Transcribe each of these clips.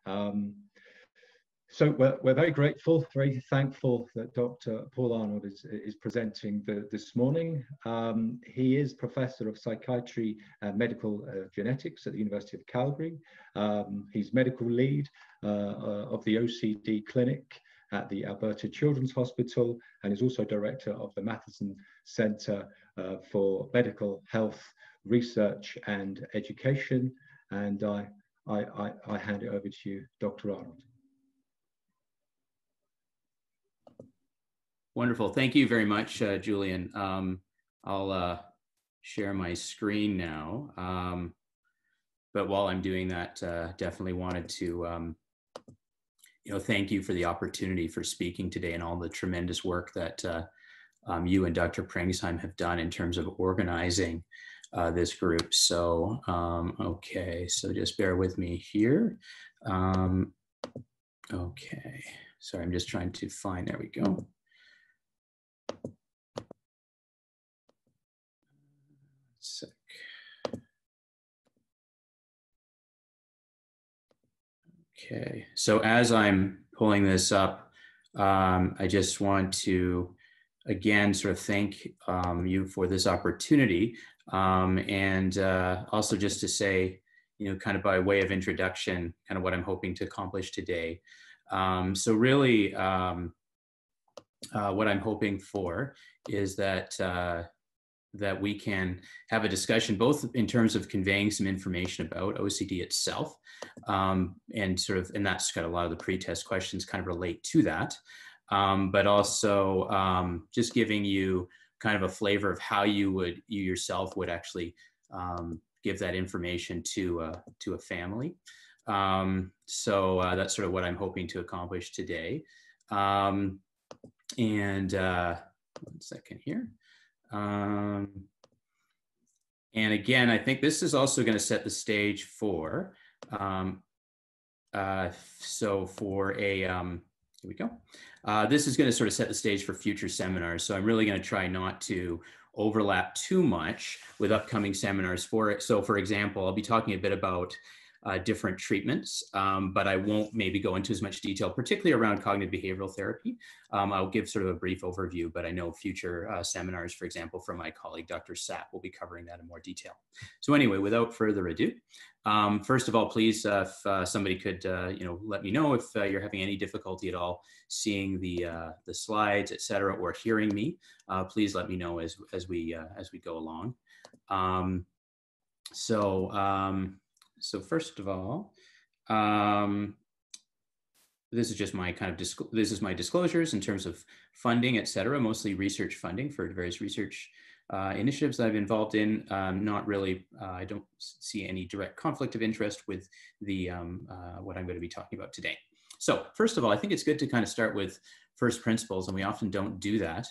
So we're very grateful, very thankful that Dr. Paul Arnold is presenting this morning. He is Professor of Psychiatry and Medical Genetics at the University of Calgary. He's medical lead of the OCD clinic at the Alberta Children's Hospital, and is also director of the Matheson Centre for Medical Health Research and Education. And I hand it over to you, Dr. Arnold. Wonderful. Thank you very much, Julian. I'll share my screen now. But while I'm doing that, definitely wanted to thank you for the opportunity for speaking today and all the tremendous work that you and Dr. Prengsheim have done in terms of organizing this group. So, okay, so just bear with me here. Okay, sorry, I'm just trying to find, there we go. Sec. Okay, so as I'm pulling this up, I just want to again sort of thank you for this opportunity, and also just to say, kind of by way of introduction, kind of what I'm hoping to accomplish today. So really, what I'm hoping for is that that we can have a discussion both in terms of conveying some information about OCD itself, and that's got a lot of the pre-test questions kind of relate to that, but also just giving you kind of a flavor of how you yourself would actually give that information to a family. So that's sort of what I'm hoping to accomplish today. And one second here. And again, I think this is also going to set the stage for, so for a, here we go. This is going to sort of set the stage for future seminars. So I'm really going to try not to overlap too much with upcoming seminars for it. So for example, I'll be talking a bit about different treatments, but I won't maybe go into as much detail, particularly around cognitive behavioral therapy. I'll give sort of a brief overview, but I know future seminars, for example, from my colleague, Dr. Sept, will be covering that in more detail. So anyway, without further ado, first of all, please, if somebody could, let me know if you're having any difficulty at all seeing the slides, etc., or hearing me. Please let me know as we go along. So first of all, this is just my kind of this is my disclosures in terms of funding, et cetera, mostly research funding for various research initiatives that I've involved in. Not really, I don't see any direct conflict of interest with the what I'm going to be talking about today. So first of all, I think it's good to kind of start with first principles, and we often don't do that.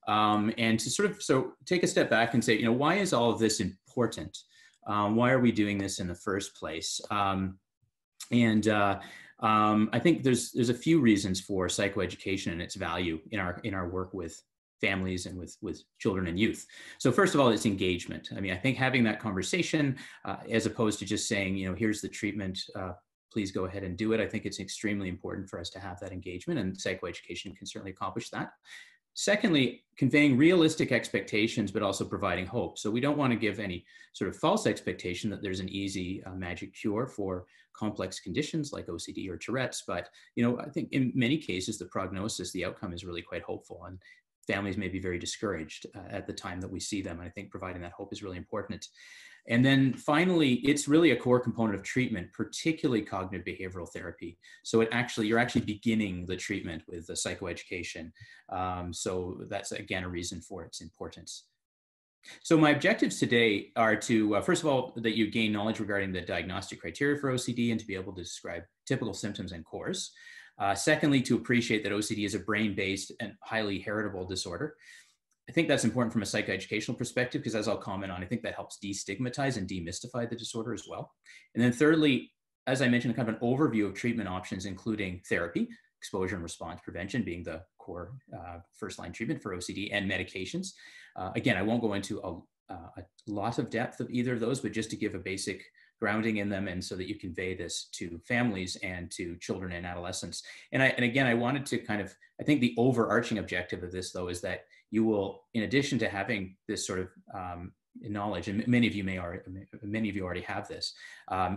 And to sort of take a step back and say, why is all of this important? Why are we doing this in the first place? I think there's a few reasons for psychoeducation and its value in our work with families and with children and youth. So first of all, it's engagement. I mean, I think having that conversation as opposed to just saying, here's the treatment, please go ahead and do it. I think it's extremely important for us to have that engagement, and psychoeducation can certainly accomplish that. Secondly, conveying realistic expectations, but also providing hope. So we don't want to give any sort of false expectation that there's an easy magic cure for complex conditions like OCD or Tourette's. But, I think in many cases, the prognosis, the outcome is really quite hopeful, and families may be very discouraged at the time that we see them. And I think providing that hope is really important. And then finally, it's really a core component of treatment, particularly cognitive behavioral therapy. So you're actually beginning the treatment with the psychoeducation. So that's, again, a reason for its importance. So my objectives today are to, first of all, that you gain knowledge regarding the diagnostic criteria for OCD and to be able to describe typical symptoms and course. Secondly, to appreciate that OCD is a brain-based and highly heritable disorder. I think that's important from a psychoeducational perspective because, as I'll comment on, I think that helps destigmatize and demystify the disorder as well. And then thirdly, as I mentioned, kind of an overview of treatment options, including therapy, exposure and response prevention being the core first-line treatment for OCD, and medications. Again, I won't go into a lot of depth of either of those, but just to give a basic grounding in them, and so that you convey this to families and to children and adolescents. And again, I wanted to I think the overarching objective of this, though, is that you will, in addition to having this sort of knowledge, and many of you already have this,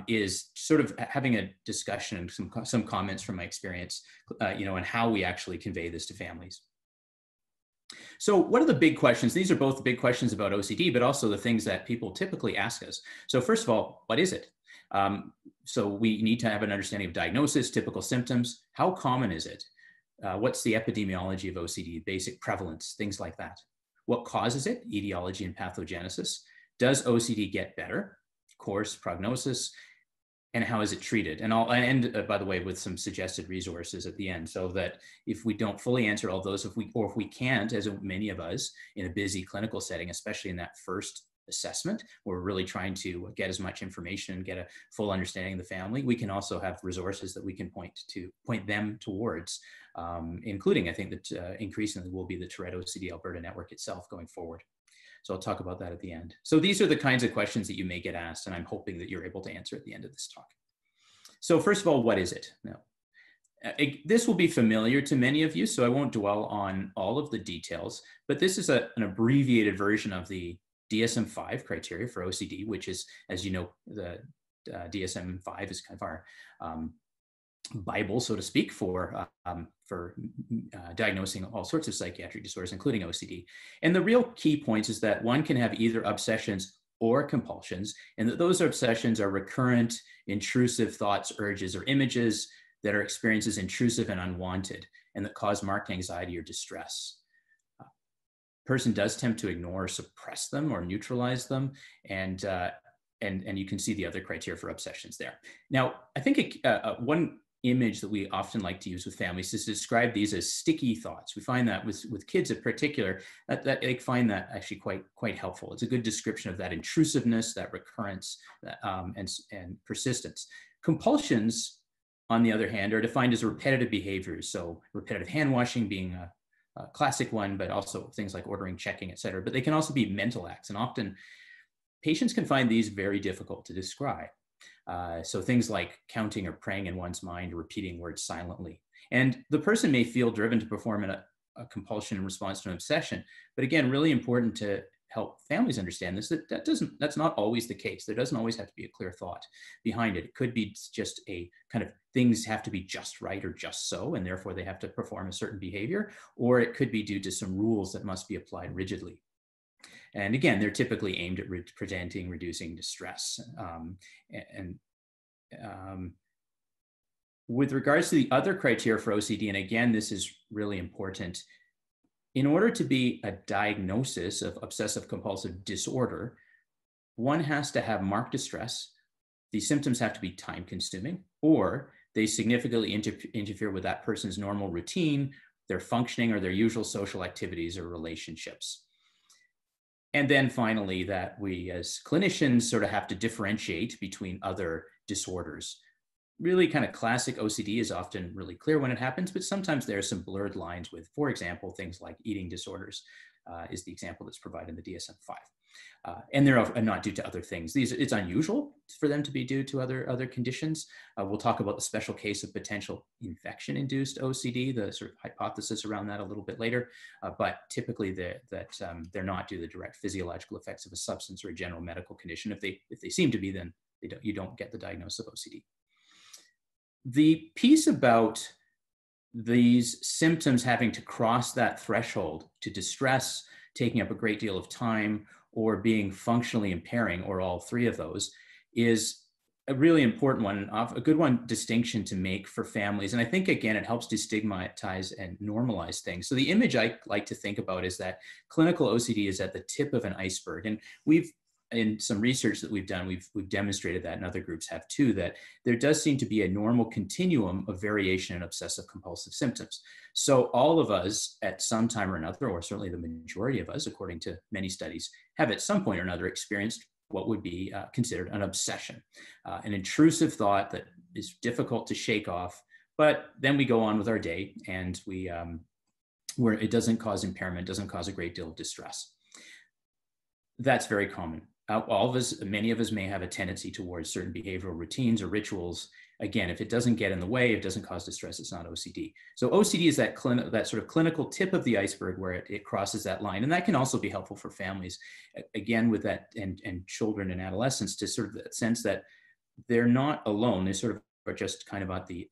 is sort of having a discussion and some comments from my experience, and how we actually convey this to families. So what are the big questions? These are both the big questions about OCD, but also the things that people typically ask us. So first of all, what is it? So we need to have an understanding of diagnosis, typical symptoms. How common is it? What's the epidemiology of OCD, basic prevalence, things like that? What causes it? Etiology and pathogenesis. Does OCD get better? Course, prognosis. And how is it treated? And I'll end, by the way, with some suggested resources at the end, so that if we don't fully answer all those, if we can't, as many of us in a busy clinical setting, especially in that first assessment, where we're really trying to get as much information and get a full understanding of the family, we can also have resources that we can point them towards, including, I think, that increasingly will be the Tourette OCD Alberta network itself going forward. So I'll talk about that at the end. So these are the kinds of questions that you may get asked, and I'm hoping that you're able to answer at the end of this talk. So first of all, what is it? Now, this will be familiar to many of you, so I won't dwell on all of the details, but this is an abbreviated version of the DSM-5 criteria for OCD, which is, as you know, the DSM-5 is kind of our Bible, so to speak, for diagnosing all sorts of psychiatric disorders, including OCD. And the real key points is that one can have either obsessions or compulsions, and that those obsessions are recurrent, intrusive thoughts, urges, or images that are experienced as intrusive and unwanted, and that cause marked anxiety or distress. Person does tend to ignore or suppress them or neutralize them, and you can see the other criteria for obsessions there. Now, I think one image that we often like to use with families is to describe these as sticky thoughts. We find that with kids in particular, that they find that actually quite helpful. It's a good description of that intrusiveness, that recurrence, and persistence. Compulsions, on the other hand, are defined as repetitive behaviors. So repetitive hand washing being a classic one, but also things like ordering, checking, et cetera. But they can also be mental acts, and often patients can find these very difficult to describe. So things like counting or praying in one's mind, or repeating words silently. And the person may feel driven to perform a compulsion in response to an obsession. But again, really important to help families understand this, that's not always the case. There doesn't always have to be a clear thought behind it. It could be just a kind of things have to be just right or just so, and therefore they have to perform a certain behavior, or it could be due to some rules that must be applied rigidly. And again, they're typically aimed at preventing, reducing distress. With regards to the other criteria for OCD, and again, this is really important, in order to be a diagnosis of obsessive compulsive disorder, one has to have marked distress, the symptoms have to be time consuming, or they significantly interfere with that person's normal routine, their functioning, or their usual social activities or relationships. And then finally, that we as clinicians sort of have to differentiate between other disorders. Really kind of classic OCD is often really clear when it happens, but sometimes there are some blurred lines with, for example, things like eating disorders is the example that's provided in the DSM-5. And they're not due to other things. It's unusual for them to be due to other conditions. We'll talk about the special case of potential infection-induced OCD, the sort of hypothesis around that a little bit later. But typically, they're not due to the direct physiological effects of a substance or a general medical condition. If they seem to be, then you don't get the diagnosis of OCD. The piece about these symptoms having to cross that threshold to distress, taking up a great deal of time, or being functionally impairing, or all three of those, is a really important one, a good one distinction to make for families. And I think, again, it helps destigmatize and normalize things. So the image I like to think about is that clinical OCD is at the tip of an iceberg. And in some research that we've done, we've demonstrated that, and other groups have too, that there does seem to be a normal continuum of variation in obsessive compulsive symptoms. So all of us at some time or another, or certainly the majority of us, according to many studies, have at some point or another experienced what would be considered an obsession, an intrusive thought that is difficult to shake off, but then we go on with our day, and where it doesn't cause impairment, doesn't cause a great deal of distress. That's very common. all of us, many of us may have a tendency towards certain behavioral routines or rituals. Again, if it doesn't get in the way, if it doesn't cause distress, it's not OCD. So OCD is that sort of clinical tip of the iceberg where it crosses that line. And that can also be helpful for families, again, with that, and children and adolescents, to sort of the sense that they're not alone. They sort of are just kind of at the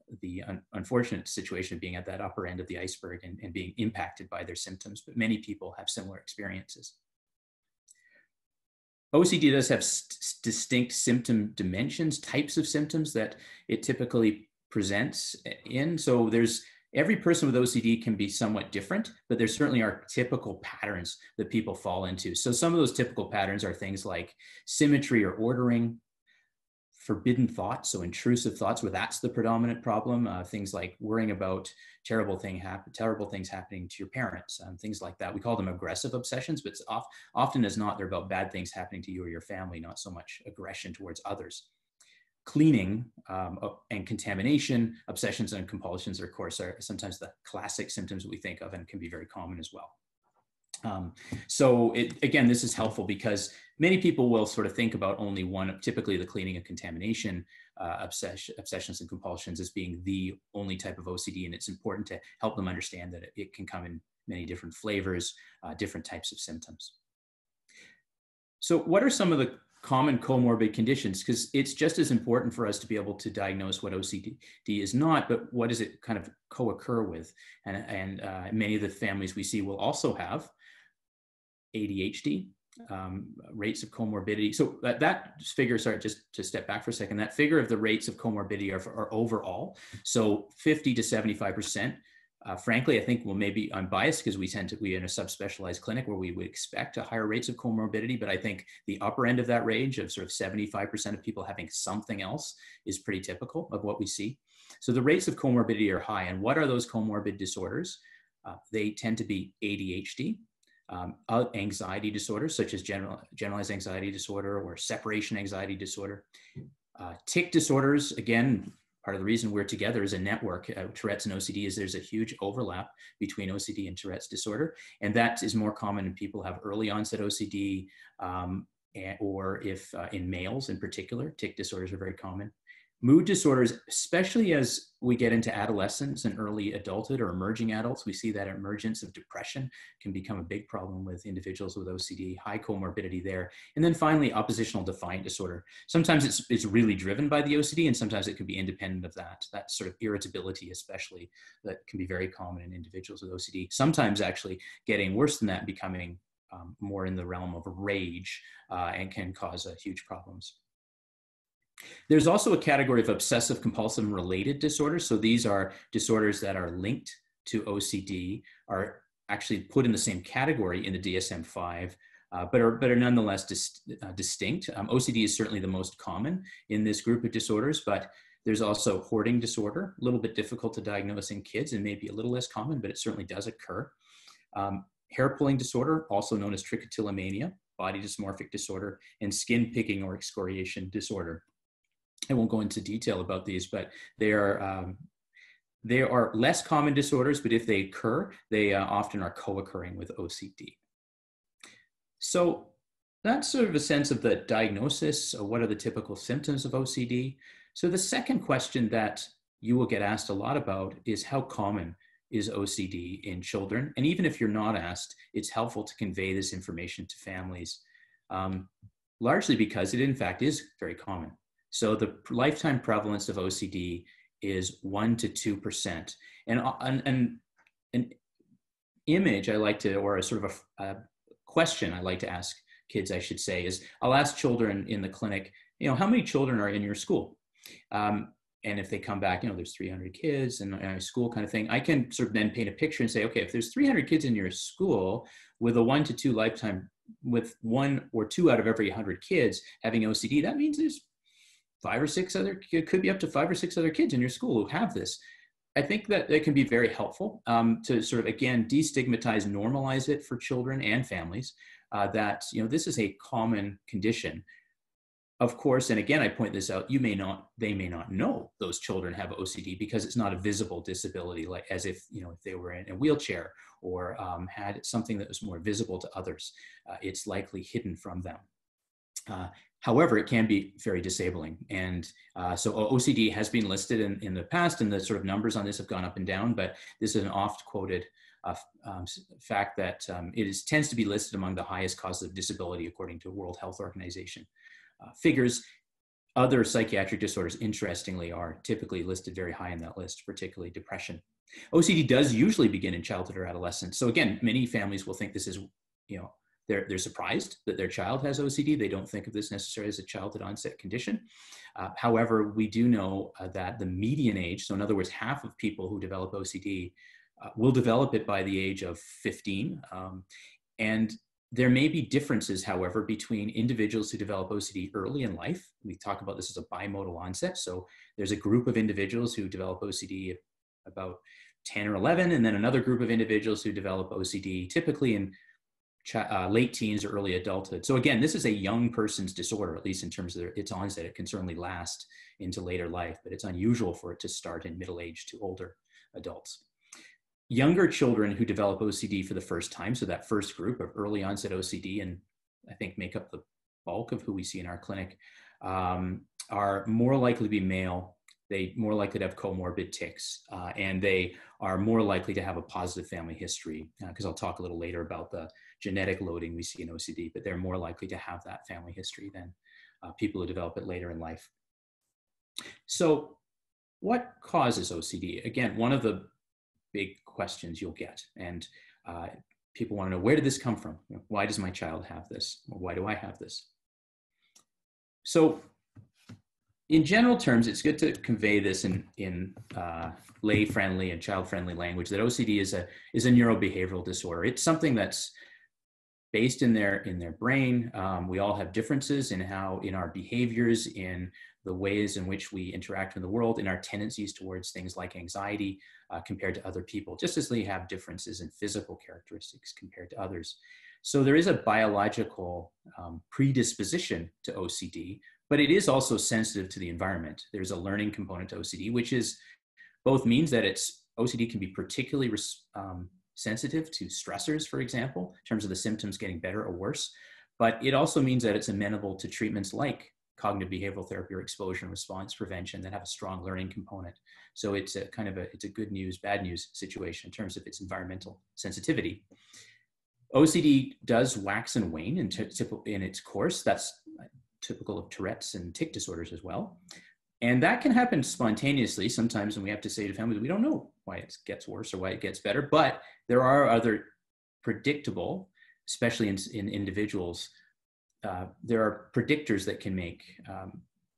unfortunate situation of being at that upper end of the iceberg and being impacted by their symptoms. But many people have similar experiences. OCD does have distinct symptom dimensions, types of symptoms that it typically presents in. So every person with OCD can be somewhat different, but there certainly are typical patterns that people fall into. So some of those typical patterns are things like symmetry or ordering, forbidden thoughts, so intrusive thoughts, where that's the predominant problem. Things like worrying about terrible things happening to your parents, things like that. We call them aggressive obsessions, but often as not, they're about bad things happening to you or your family, not so much aggression towards others. Cleaning and contamination, obsessions and compulsions, of course, are sometimes the classic symptoms that we think of and can be very common as well. Again, this is helpful because many people will sort of think about only one, typically the cleaning and contamination obsessions and compulsions, as being the only type of OCD. And it's important to help them understand that it can come in many different flavors, different types of symptoms. So what are some of the common comorbid conditions? Because it's just as important for us to be able to diagnose what OCD is not, but what does it kind of co-occur with? And many of the families we see will also have ADHD, rates of comorbidity. So that figure, sorry, just to step back for a second, that figure of the rates of comorbidity are overall. So 50 to 75%. Frankly, I think, well, maybe I'm biased because we're in a subspecialized clinic where we would expect higher rates of comorbidity, but I think the upper end of that range of sort of 75% of people having something else is pretty typical of what we see. So the rates of comorbidity are high. And what are those comorbid disorders? They tend to be ADHD, anxiety disorders such as generalized anxiety disorder or separation anxiety disorder. Tic disorders, again, part of the reason we're together as a network, Tourette's and OCD, is there's a huge overlap between OCD and Tourette's disorder. And that is more common in people who have early onset OCD, or if in males in particular, tic disorders are very common. Mood disorders, especially as we get into adolescence and early adulthood or emerging adults, we see that emergence of depression can become a big problem with individuals with OCD, high comorbidity there. And then finally, oppositional defiant disorder. Sometimes it's really driven by the OCD, and sometimes it can be independent of that sort of irritability, especially, that can be very common in individuals with OCD. Sometimes actually getting worse than that, becoming more in the realm of rage, and can cause huge problems. There's also a category of obsessive compulsive related disorders. So these are disorders that are linked to OCD, are actually put in the same category in the DSM-5, but are nonetheless distinct. OCD is certainly the most common in this group of disorders, but there's also hoarding disorder, a little bit difficult to diagnose in kids and maybe a little less common, but it certainly does occur. Hair pulling disorder, also known as trichotillomania, body dysmorphic disorder, and skin picking or excoriation disorder. I won't go into detail about these, but they are less common disorders, but if they occur, they often are co-occurring with OCD. So that's sort of a sense of the diagnosis, or what are the typical symptoms of OCD. So the second question that you will get asked a lot about is, how common is OCD in children? And even if you're not asked, it's helpful to convey this information to families, largely because it in fact is very common. So the lifetime prevalence of OCD is 1 to 2%. And an image I like to, or a sort of a question I like to ask kids, I should say, is I'll ask children in the clinic, how many children are in your school? And if they come back, there's 300 kids in a school kind of thing, I can sort of then paint a picture and say, okay, if there's 300 kids in your school with a 1 to 2 lifetime, with 1 or 2 out of every 100 kids having OCD, that means there's 5 or 6 other, it could be up to 5 or 6 other kids in your school who have this. I think that it can be very helpful to sort of, again, destigmatize, normalize it for children and families, that, this is a common condition. Of course, and again, I point this out, they may not know those children have OCD because it's not a visible disability, like as if, if they were in a wheelchair or had something that was more visible to others, it's likely hidden from them. However, it can be very disabling. And so OCD has been listed in the past, and the sort of numbers on this have gone up and down, but this is an oft quoted fact that tends to be listed among the highest causes of disability according to World Health Organization figures. Other psychiatric disorders, interestingly, are typically listed very high in that list, particularly depression. OCD does usually begin in childhood or adolescence. So again, many families will think this is, they're surprised that their child has OCD. They don't think of this necessarily as a childhood onset condition. However, we do know that the median age, so in other words, half of people who develop OCD will develop it by the age of 15. And there may be differences, however, between individuals who develop OCD early in life. We talk about this as a bimodal onset. So there's a group of individuals who develop OCD about 10 or 11, and then another group of individuals who develop OCD typically in late teens or early adulthood. So again, this is a young person's disorder, at least in terms of its onset. It can certainly last into later life, but it's unusual for it to start in middle age to older adults. Younger children who develop OCD for the first time, so that first group of early onset OCD, and I think make up the bulk of who we see in our clinic, are more likely to be male. They're more likely to have comorbid tics, and they are more likely to have a positive family history, because I'll talk a little later about the genetic loading we see in OCD, but they're more likely to have that family history than people who develop it later in life. So what causes OCD? Again, one of the big questions you'll get, and people want to know, where did this come from? Why does my child have this? Or why do I have this? So in general terms, it's good to convey this in lay-friendly and child-friendly language, that OCD is a neurobehavioral disorder. It's something that's based in their brain. We all have differences in our behaviors, in the ways in which we interact in the world, in our tendencies towards things like anxiety compared to other people, just as they have differences in physical characteristics compared to others. So there is a biological predisposition to OCD, but it is also sensitive to the environment. There's a learning component to OCD, which is both means that OCD can be particularly sensitive to stressors, for example, in terms of the symptoms getting better or worse, but it also means that it's amenable to treatments like cognitive behavioral therapy or exposure and response prevention that have a strong learning component. So it's a good news, bad news situation in terms of its environmental sensitivity. OCD does wax and wane in its course. That's typical of Tourette's and tic disorders as well. And that can happen spontaneously sometimes, and we have to say to families, we don't know why it gets worse or why it gets better, but there are other predictable, especially in individuals, there are predictors that can make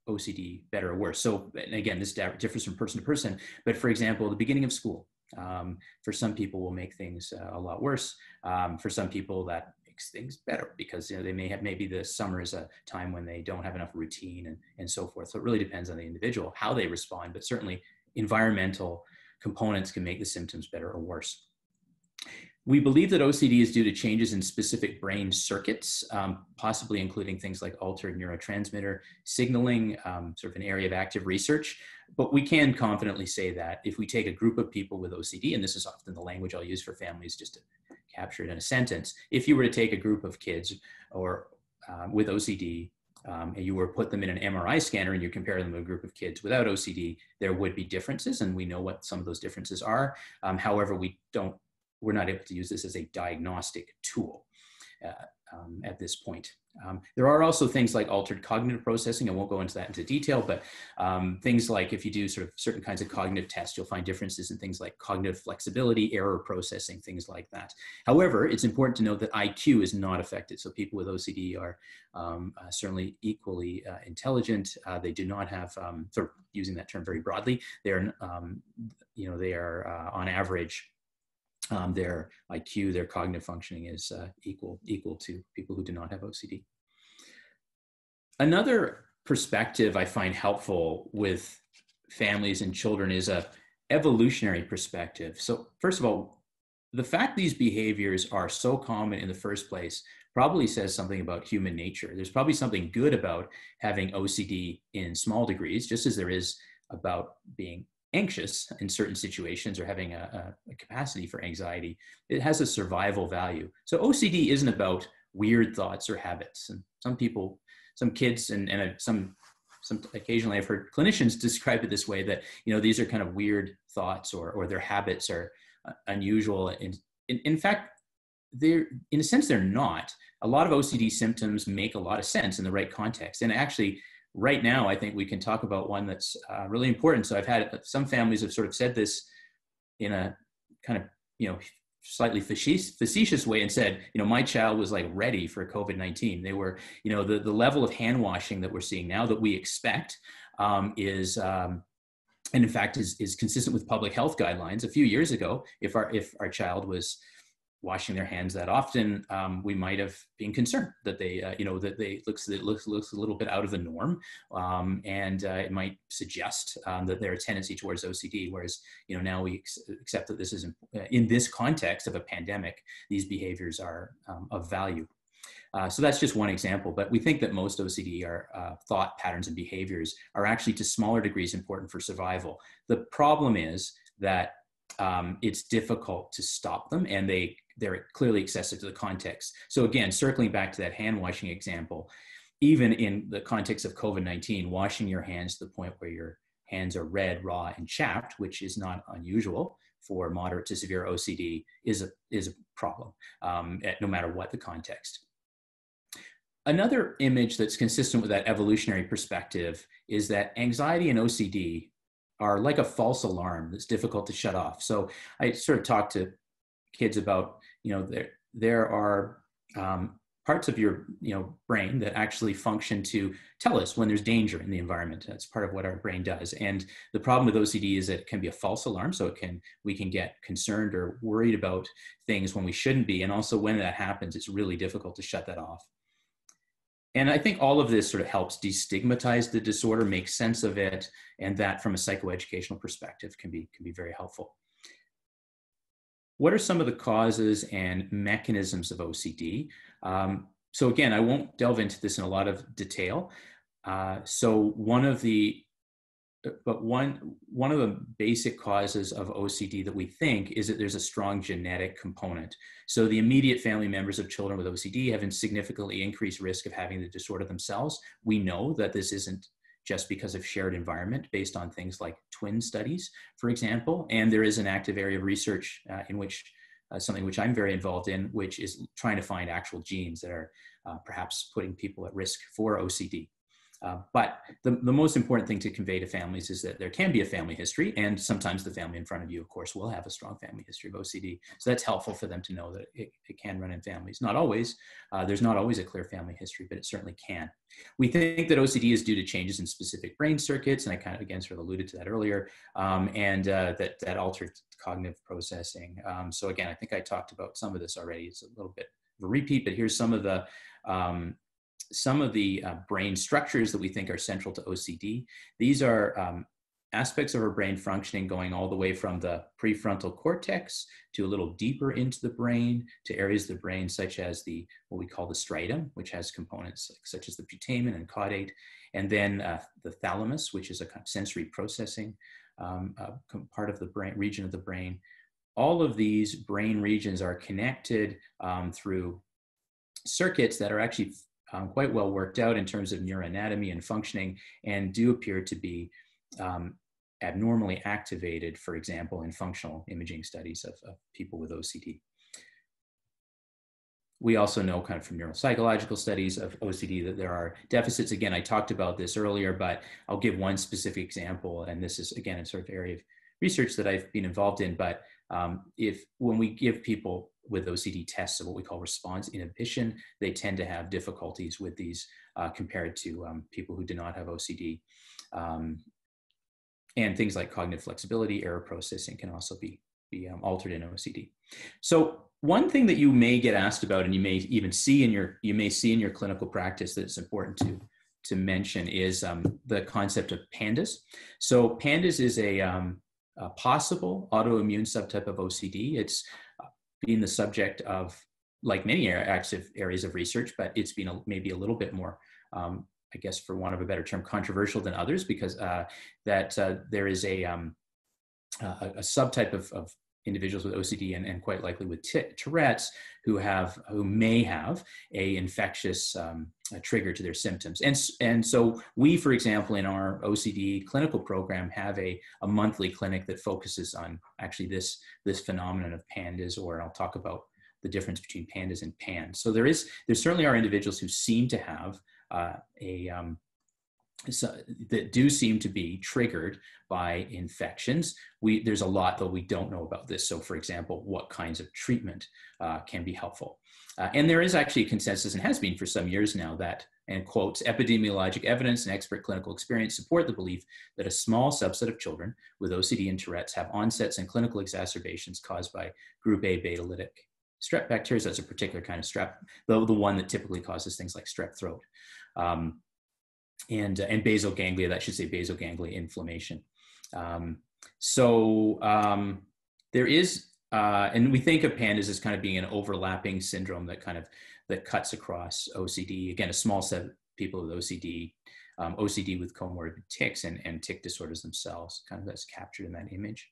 OCD better or worse. So, and again, this differs from person to person, but for example, the beginning of school, for some people will make things a lot worse. For some people that makes things better because they may have, maybe the summer is a time when they don't have enough routine and so forth. So it really depends on the individual, how they respond, but certainly environmental components can make the symptoms better or worse. We believe that OCD is due to changes in specific brain circuits, possibly including things like altered neurotransmitter signaling, sort of an area of active research. But we can confidently say that if we take a group of people with OCD, and this is often the language I'll use for families just to capture it in a sentence, if you were to take a group of kids or with OCD, and you were put them in an MRI scanner and you compare them to a group of kids without OCD, there would be differences, and we know what some of those differences are. However, we're not able to use this as a diagnostic tool at this point. There are also things like altered cognitive processing. I won't go into that into detail, but things like if you do sort of certain kinds of cognitive tests, you'll find differences in things like cognitive flexibility, error processing, things like that. However, it's important to note that IQ is not affected. So people with OCD are certainly equally intelligent. They do not have, sort of using that term very broadly, they are on average, their IQ, their cognitive functioning is equal to people who do not have OCD. Another perspective I find helpful with families and children is a evolutionary perspective. So first of all, the fact these behaviors are so common in the first place probably says something about human nature. There's probably something good about having OCD in small degrees, just as there is about being anxious in certain situations or having a capacity for anxiety. It has a survival value. So OCD isn't about weird thoughts or habits. And some people some kids and some occasionally I've heard clinicians describe it this way, that, you know, these are kind of weird thoughts, or their habits are unusual. And in fact, they're, in a sense, they're not. A lot of OCD symptoms make a lot of sense in the right context. And actually, right now, I think we can talk about one that's really important. So I've had some families have sort of said this in a kind of, you know, slightly facetious way and said, you know, my child was like ready for COVID-19. They were, you know, the level of hand washing that we're seeing now that we expect is, and in fact is consistent with public health guidelines. A few years ago, if our child was washing their hands that often, we might have been concerned that they, you know, that it looks a little bit out of the norm, and it might suggest that there are a tendency towards OCD. Whereas, you know, now we accept that this is in this context of a pandemic, these behaviors are of value. So that's just one example, but we think that most OCD thought patterns and behaviors are actually to smaller degrees important for survival. The problem is that it's difficult to stop them, and they're clearly excessive to the context. So again, circling back to that hand washing example, even in the context of COVID-19, washing your hands to the point where your hands are red, raw, and chapped, which is not unusual for moderate to severe OCD, is a problem, no matter what the context. Another image that's consistent with that evolutionary perspective is that anxiety and OCD are like a false alarm that's difficult to shut off. So I sort of talk to kids about, you know, there are parts of your, you know, brain that actually function to tell us when there's danger in the environment. That's part of what our brain does. And the problem with OCD is that it can be a false alarm. So we can get concerned or worried about things when we shouldn't be. And also when that happens, it's really difficult to shut that off. And I think all of this sort of helps destigmatize the disorder, make sense of it, and that from a psychoeducational perspective can be very helpful. What are some of the causes and mechanisms of OCD? So again, I won't delve into this in a lot of detail. So one of the basic causes of OCD that we think is that there's a strong genetic component. So the immediate family members of children with OCD have a significantly increased risk of having the disorder themselves. We know that this isn't just because of shared environment, based on things like twin studies, for example. And there is an active area of research in which something which I'm very involved in, which is trying to find actual genes that are perhaps putting people at risk for OCD. But the most important thing to convey to families is that there can be a family history, and sometimes the family in front of you, of course, will have a strong family history of OCD. So that's helpful for them to know that it can run in families. Not always. There's not always a clear family history, but it certainly can. We think that OCD is due to changes in specific brain circuits, and I kind of, again, sort of alluded to that earlier, and that altered cognitive processing. So again, I think I talked about some of this already. It's a little bit of a repeat, but here's some of the brain structures that we think are central to OCD. These are aspects of our brain functioning going all the way from the prefrontal cortex to a little deeper into the brain, to areas of the brain such as what we call the striatum, which has components such as the putamen and caudate, and then the thalamus, which is a kind of sensory processing part of the brain, region of the brain. All of these brain regions are connected through circuits that are actually quite well worked out in terms of neuroanatomy and functioning, and do appear to be abnormally activated, for example, in functional imaging studies of people with OCD. We also know kind of from neuropsychological studies of OCD that there are deficits. Again, I talked about this earlier, but I'll give one specific example, and this is, again, a sort of area of research that I've been involved in. But when we give people with OCD tests of what we call response inhibition, they tend to have difficulties with these compared to people who do not have OCD. And things like cognitive flexibility, error processing can also be altered in OCD. So one thing that you may get asked about, and you may even see in your clinical practice that's important to mention, is the concept of Pandas. So Pandas is a possible autoimmune subtype of OCD. It's been the subject of, like many active areas of research, but it's been maybe a little bit more, I guess, for want of a better term, controversial than others, because there is a subtype of individuals with OCD and quite likely with Tourette's who may have a infectious trigger to their symptoms. And so we, for example, in our OCD clinical program have a monthly clinic that focuses on actually this phenomenon of Pandas, or I'll talk about the difference between Pandas and PANS. So there certainly are individuals who seem to have that do seem to be triggered by infections. There's a lot that we don't know about this. So for example, what kinds of treatment can be helpful. And there is actually a consensus, and has been for some years now, that, and quotes, epidemiologic evidence and expert clinical experience support the belief that a small subset of children with OCD and Tourette's have onsets and clinical exacerbations caused by group A beta-lytic strep bacteria. That's a particular kind of strep, the one that typically causes things like strep throat. And basal ganglia, that should say basal ganglia inflammation. There is, and we think of Pandas as kind of being an overlapping syndrome that cuts across OCD. Again, a small set of people with OCD, OCD with comorbid tics and tic disorders themselves, kind of that's captured in that image.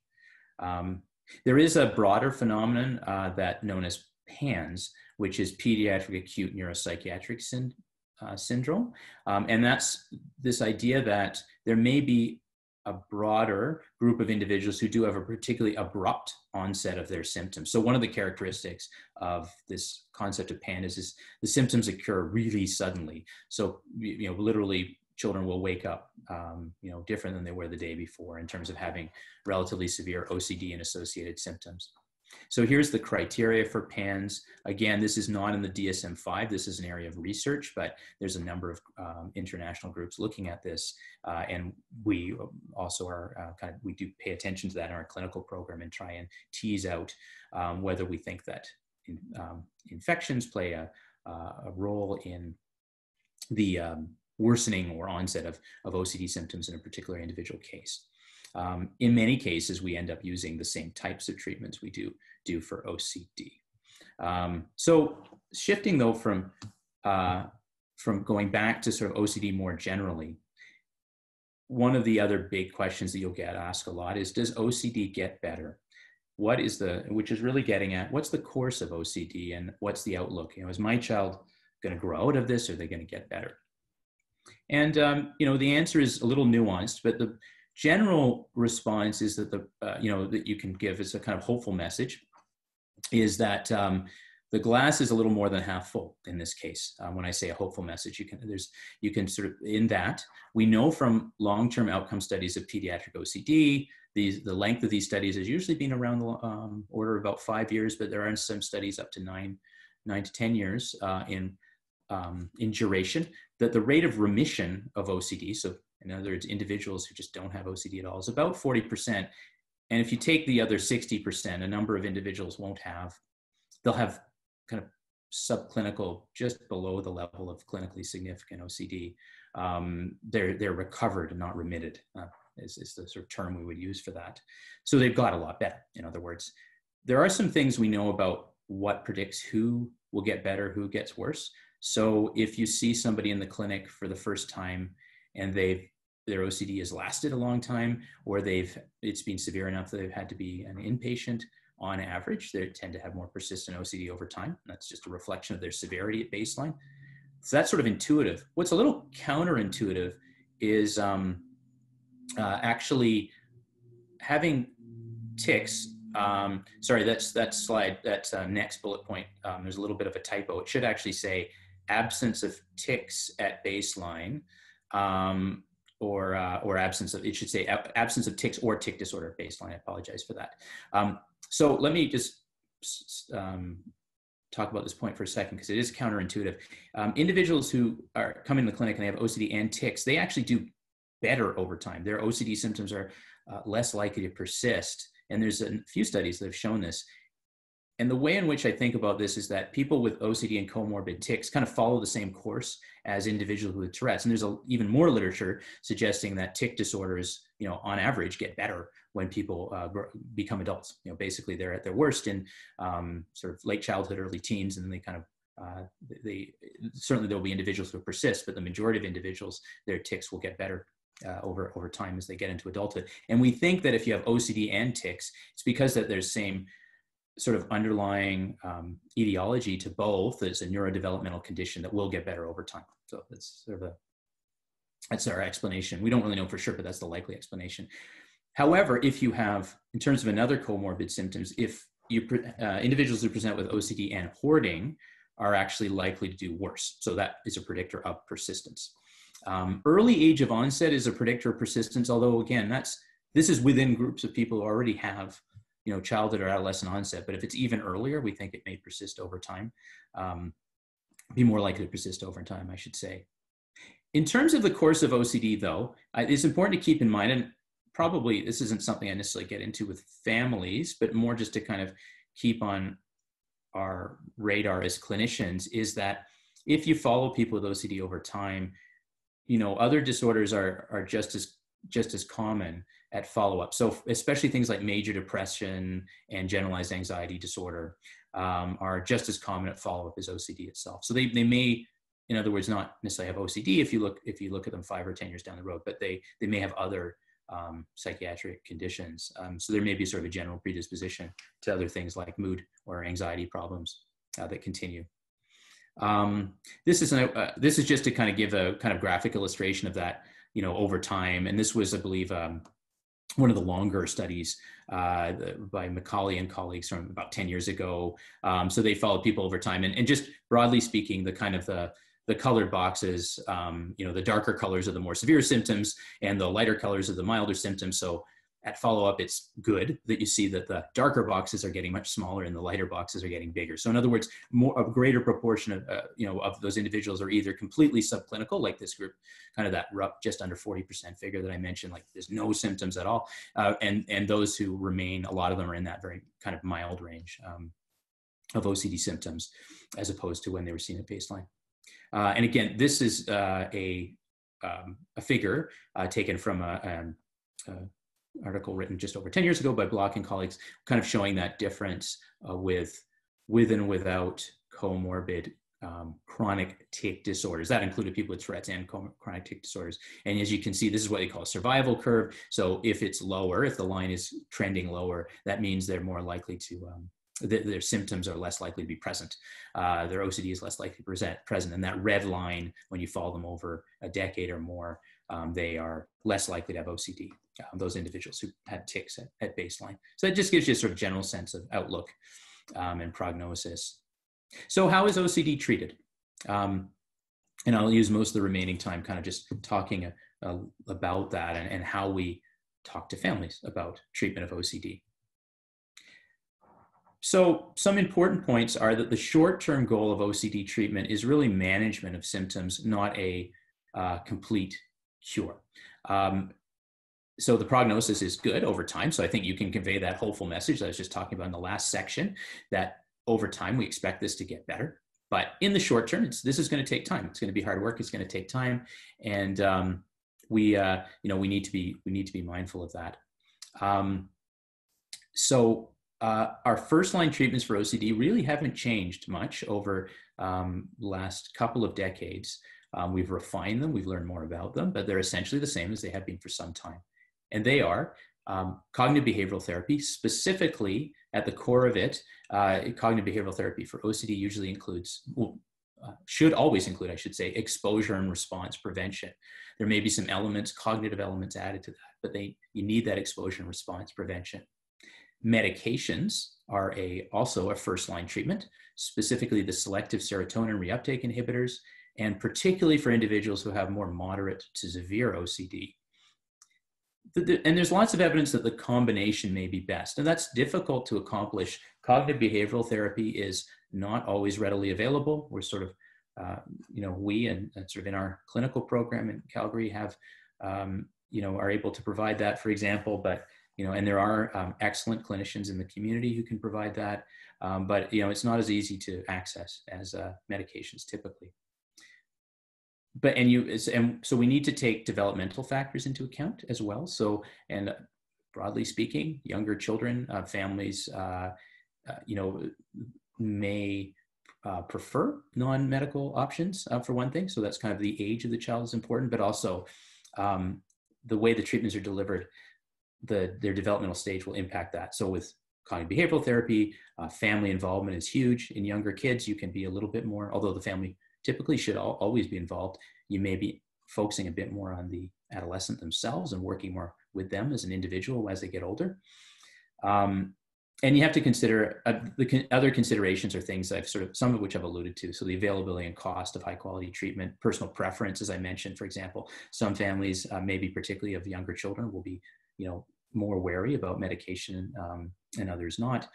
There is a broader phenomenon that known as PANS, which is pediatric acute neuropsychiatric syndrome. And that's this idea that there may be a broader group of individuals who do have a particularly abrupt onset of their symptoms. So one of the characteristics of this concept of Pandas is the symptoms occur really suddenly. So, literally children will wake up, different than they were the day before in terms of having relatively severe OCD and associated symptoms. So here's the criteria for PANS. Again, this is not in the DSM-5. This is an area of research, but there's a number of international groups looking at this. And we also are we do pay attention to that in our clinical program and try and tease out whether we think that infections play a role in the worsening or onset of OCD symptoms in a particular individual case. In many cases, we end up using the same types of treatments we do for OCD. So shifting though from going back to sort of OCD more generally, one of the other big questions that you'll get asked a lot is, does OCD get better? Which is really getting at, what's the course of OCD and what's the outlook? Is my child going to grow out of this, or are they going to get better? And, the answer is a little nuanced, but the general response is that that you can give as a kind of hopeful message is that the glass is a little more than half full in this case. When I say a hopeful message, you can sort of, in that, we know from long-term outcome studies of pediatric OCD, the length of these studies has usually been around the order of about 5 years, but there are some studies up to 9 to 10 years in duration, that the rate of remission of OCD, so in other words, individuals who just don't have OCD at all, is about 40%. And if you take the other 60%, a number of individuals they'll have kind of subclinical, just below the level of clinically significant OCD. They're recovered and not remitted, is the sort of term we would use for that. So they've got a lot better, in other words. There are some things we know about what predicts who will get better, who gets worse. So if you see somebody in the clinic for the first time and their OCD has lasted a long time, or it's been severe enough that they've had to be an inpatient, on average, they tend to have more persistent OCD over time. That's just a reflection of their severity at baseline. So that's sort of intuitive. What's a little counterintuitive is actually having tics. Sorry, that slide, that next bullet point, there's a little bit of a typo. It should actually say absence of tics at baseline, or absence of, it should say absence of tics or tic disorder at baseline. I apologize for that. So let me just talk about this point for a second, because it is counterintuitive. Individuals who are coming to the clinic and they have OCD and tics, they actually do better over time. Their OCD symptoms are less likely to persist. And there's a few studies that have shown this. And the way in which I think about this is that people with OCD and comorbid tics kind of follow the same course as individuals with Tourette's. And there's even more literature suggesting that tic disorders, on average, get better when people become adults. Basically they're at their worst in sort of late childhood, early teens, and then they kind of, certainly there'll be individuals who persist, but the majority of individuals, their tics will get better over time as they get into adulthood. And we think that if you have OCD and tics, it's because that there's same sort of underlying etiology to both. It's a neurodevelopmental condition that will get better over time. So that's sort of that's our explanation. We don't really know for sure, but that's the likely explanation. However, if you have, in terms of another comorbid symptoms, if you individuals who present with OCD and hoarding are actually likely to do worse. So that is a predictor of persistence. Early age of onset is a predictor of persistence, although again, this is within groups of people who already have, childhood or adolescent onset. But if it's even earlier, we think it may persist over time, be more likely to persist over time, I should say. In terms of the course of OCD, though, it's important to keep in mind, and probably this isn't something I necessarily get into with families, but more just to kind of keep on our radar as clinicians, is that if you follow people with OCD over time, other disorders are just as common at follow-up. So especially things like major depression and generalized anxiety disorder are just as common at follow-up as OCD itself. So they may, in other words, not necessarily have OCD if you look at them 5 or 10 years down the road, but they may have other psychiatric conditions. So there may be sort of a general predisposition to other things like mood or anxiety problems that continue. This is just to kind of give a kind of graphic illustration of that, over time. And this was, I believe, one of the longer studies by Macaulay and colleagues from about 10 years ago. So they followed people over time, and just broadly speaking, the kind of the colored boxes, the darker colors are the more severe symptoms and the lighter colors are the milder symptoms. So at follow-up, it's good that you see that the darker boxes are getting much smaller and the lighter boxes are getting bigger. So in other words, a greater proportion of, of those individuals are either completely subclinical, like this group, kind of that just under 40% figure that I mentioned, like there's no symptoms at all. And those who remain, a lot of them are in that very kind of mild range of OCD symptoms, as opposed to when they were seen at baseline. And again, this is a figure taken from an article written just over 10 years ago by Block and colleagues, kind of showing that difference with and without comorbid chronic tic disorders. That included people with Tourette's and chronic tic disorders. And as you can see, this is what they call a survival curve. So if it's lower, if the line is trending lower, that means they're more likely to their symptoms are less likely to be present. Their OCD is less likely to present. And that red line, when you follow them over a decade or more, they are less likely to have OCD, those individuals who had tics at baseline. So that just gives you a sort of general sense of outlook and prognosis. So how is OCD treated? And I'll use most of the remaining time kind of just talking about that and how we talk to families about treatment of OCD. So some important points are that the short-term goal of OCD treatment is really management of symptoms, not a complete cure. So the prognosis is good over time. So I think you can convey that hopeful message that I was just talking about in the last section, that over time we expect this to get better. But in the short term, this is going to take time. It's going to be hard work. It's going to take time, and we need to be mindful of that. Our first-line treatments for OCD really haven't changed much over the last couple of decades. We've refined them, we've learned more about them, but they're essentially the same as they have been for some time. And they are cognitive behavioral therapy, specifically at the core of it. Cognitive behavioral therapy for OCD usually includes, should always include, I should say, exposure and response prevention. There may be some elements, cognitive elements added to that, but you need that exposure and response prevention. Medications are also a first-line treatment, specifically the selective serotonin reuptake inhibitors, and particularly for individuals who have more moderate to severe OCD. And there's lots of evidence that the combination may be best, and that's difficult to accomplish. Cognitive behavioral therapy is not always readily available. We're sort of, we and sort of in our clinical program in Calgary have, are able to provide that, for example, but and there are excellent clinicians in the community who can provide that, but it's not as easy to access as medications typically. But so we need to take developmental factors into account as well. So, and broadly speaking, younger children, families, may prefer non-medical options for one thing. So that's kind of the age of the child is important, but also the way the treatments are delivered, their developmental stage will impact that. So with cognitive behavioral therapy, family involvement is huge. In younger kids, you can be a little bit more, although the family typically should always be involved, you may be focusing a bit more on the adolescent themselves and working more with them as an individual as they get older. And you have to consider the other considerations are things I've some of which I've alluded to. So the availability and cost of high quality treatment, personal preference, as I mentioned, for example, some families, maybe particularly of younger children, will be, more wary about medication and others not.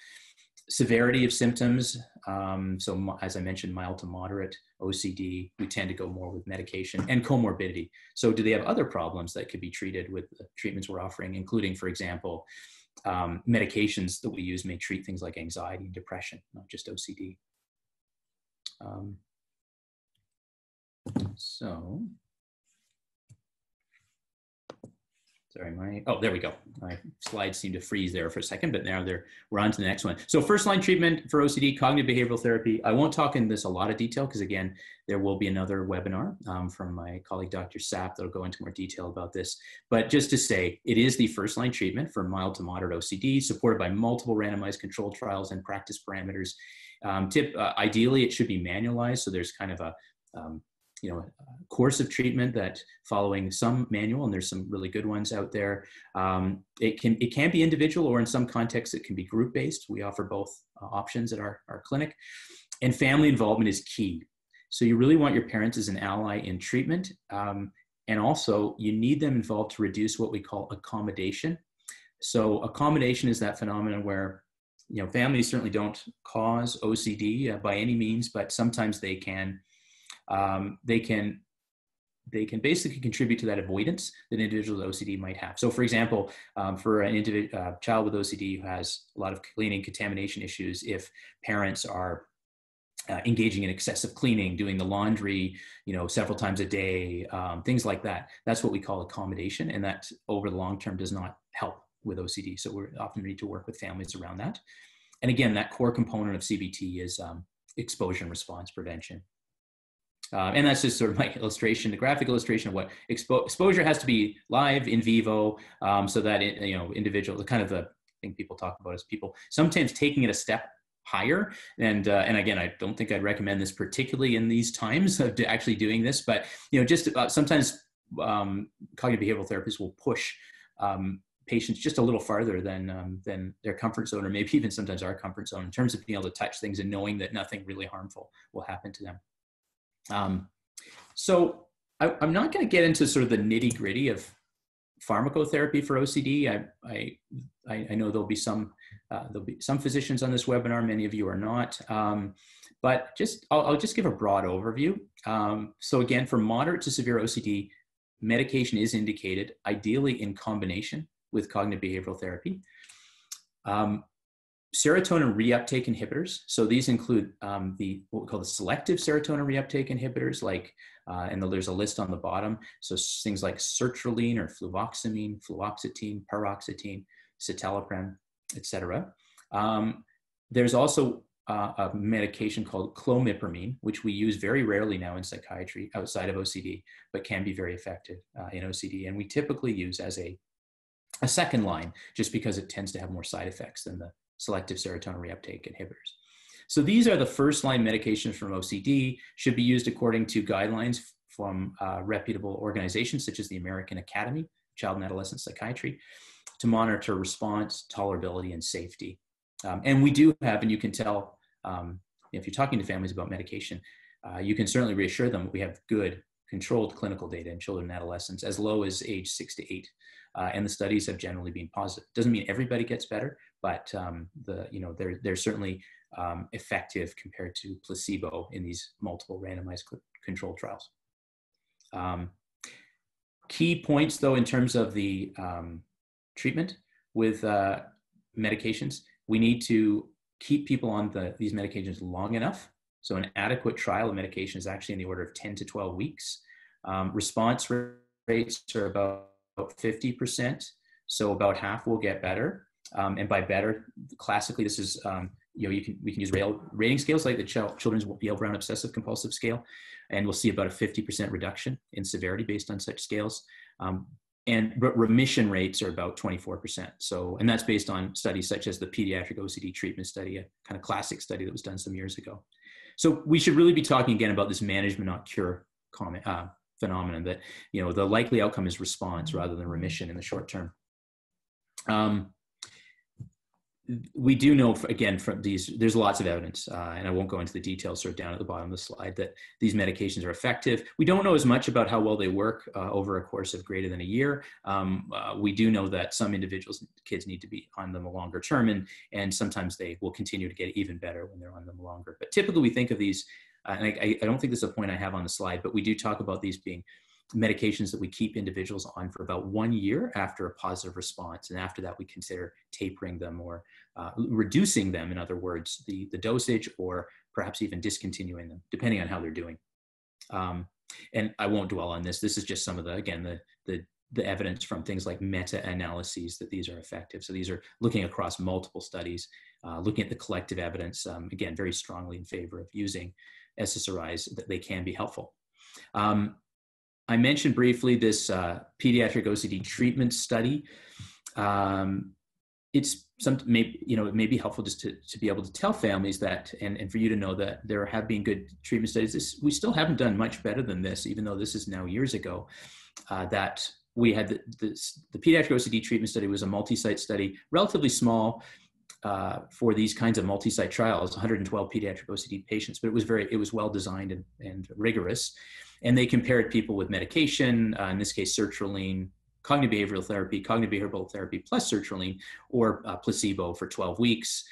Severity of symptoms. So as I mentioned, mild to moderate OCD, we tend to go more with medication, and comorbidity. So do they have other problems that could be treated with the treatments we're offering, including, for example, medications that we use may treat things like anxiety and depression, not just OCD. Sorry, there we go. My slides seem to freeze there for a second, but now we're on to the next one. So first line treatment for OCD, cognitive behavioral therapy. I won't talk in this a lot of detail because, again, there will be another webinar from my colleague, Dr. Sept, that'll go into more detail about this. But just to say, it is the first line treatment for mild to moderate OCD, supported by multiple randomized controlled trials and practice parameters. Ideally, it should be manualized. So there's kind of a course of treatment that following some manual, and there's some really good ones out there. It can be individual, or in some contexts, it can be group-based. We offer both options at our clinic. And family involvement is key. So you really want your parents as an ally in treatment. And also you need them involved to reduce what we call accommodation. So accommodation is that phenomenon where families certainly don't cause OCD by any means, but sometimes they can basically contribute to that avoidance that individuals with OCD might have. So for example, for an child with OCD who has a lot of cleaning contamination issues, if parents are engaging in excessive cleaning, doing the laundry, several times a day, things like that, that's what we call accommodation. And that over the long term does not help with OCD. So we often need to work with families around that. And again, that core component of CBT is exposure and response prevention. And that's just sort of my illustration, the graphic illustration of what exposure has to be live, in vivo, so that individual, kind of the thing people talk about is people sometimes taking it a step higher. And again, I don't think I'd recommend this particularly in these times of actually doing this, but sometimes cognitive behavioral therapists will push patients just a little farther than their comfort zone, or maybe even sometimes our comfort zone, in terms of being able to touch things and knowing that nothing really harmful will happen to them. So I'm not going to get into sort of the nitty gritty of pharmacotherapy for OCD. I know there'll be some physicians on this webinar. Many of you are not, but I'll just give a broad overview. So again, for moderate to severe OCD, medication is indicated, ideally in combination with cognitive behavioral therapy. Serotonin reuptake inhibitors. So these include what we call the selective serotonin reuptake inhibitors, and there's a list on the bottom. So things like sertraline or fluvoxamine, fluoxetine, paroxetine, citalopram, etc. There's also a medication called clomipramine, which we use very rarely now in psychiatry outside of OCD, but can be very effective in OCD. And we typically use as a second line, just because it tends to have more side effects than the selective serotonin reuptake inhibitors. So these are the first line medications from OCD, should be used according to guidelines from reputable organizations such as the American Academy of Child and Adolescent Psychiatry to monitor response, tolerability, and safety. And we do have, and you can tell if you're talking to families about medication, you can certainly reassure them that we have good controlled clinical data in children and adolescents as low as age 6 to 8. And the studies have generally been positive. Doesn't mean everybody gets better, but they're certainly effective compared to placebo in these multiple randomized controlled trials. Key points, though, in terms of the treatment with medications, we need to keep people on these medications long enough. So an adequate trial of medication is actually in the order of 10 to 12 weeks. Response rates are about 50%, so about half will get better. And by better, classically, this is we can use rating scales like the Children's Yale-Brown Obsessive Compulsive Scale, and we'll see about a 50% reduction in severity based on such scales. but remission rates are about 24%. So, and that's based on studies such as the pediatric OCD treatment study, a kind of classic study that was done some years ago. So we should really be talking again about this management, not cure phenomenon, that, you know, the likely outcome is response rather than remission in the short term. We do know, again, from these, there's lots of evidence, and I won't go into the details sort of down at the bottom of the slide, that these medications are effective. We don't know as much about how well they work over a course of greater than a year. We do know that some individuals, kids, need to be on them a longer term, and sometimes they will continue to get even better when they're on them longer. But typically we think of these, and I don't think this is a point I have on the slide, but we do talk about these being medications that we keep individuals on for about 1 year after a positive response. And after that, we consider tapering them or reducing them, in other words, the dosage, or perhaps even discontinuing them, depending on how they're doing. And I won't dwell on this. This is just some of the, again, the evidence from things like meta-analyses that these are effective. So these are looking across multiple studies, looking at the collective evidence, again, very strongly in favor of using SSRIs, that they can be helpful. I mentioned briefly this pediatric OCD treatment study. It's maybe, you know, it may be helpful just to be able to tell families that, and for you to know that there have been good treatment studies. We still haven't done much better than this, even though this is now years ago, that we had the pediatric OCD treatment study was a multi-site study, relatively small for these kinds of multi-site trials, 112 pediatric OCD patients, but it was well designed and rigorous. And they compared people with medication, in this case, sertraline, cognitive behavioral therapy plus sertraline, or placebo for 12 weeks.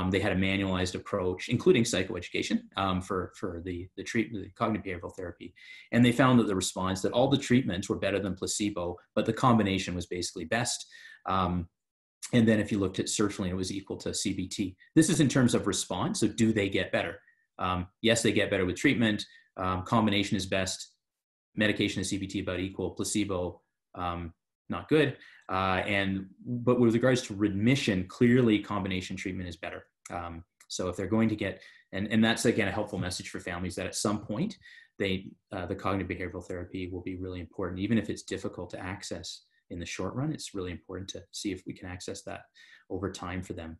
They had a manualized approach, including psychoeducation, for the treatment, the cognitive behavioral therapy. And they found that the response, that all the treatments were better than placebo, but the combination was basically best. And then if you looked at sertraline, it was equal to CBT. This is in terms of response. So do they get better? Yes, they get better with treatment. Combination is best. Medication and CBT about equal. Placebo, not good. But with regards to remission, clearly combination treatment is better. So if they're going to get, and that's again a helpful message for families, that at some point the cognitive behavioral therapy will be really important, even if it's difficult to access in the short run. It's really important to see if we can access that over time for them,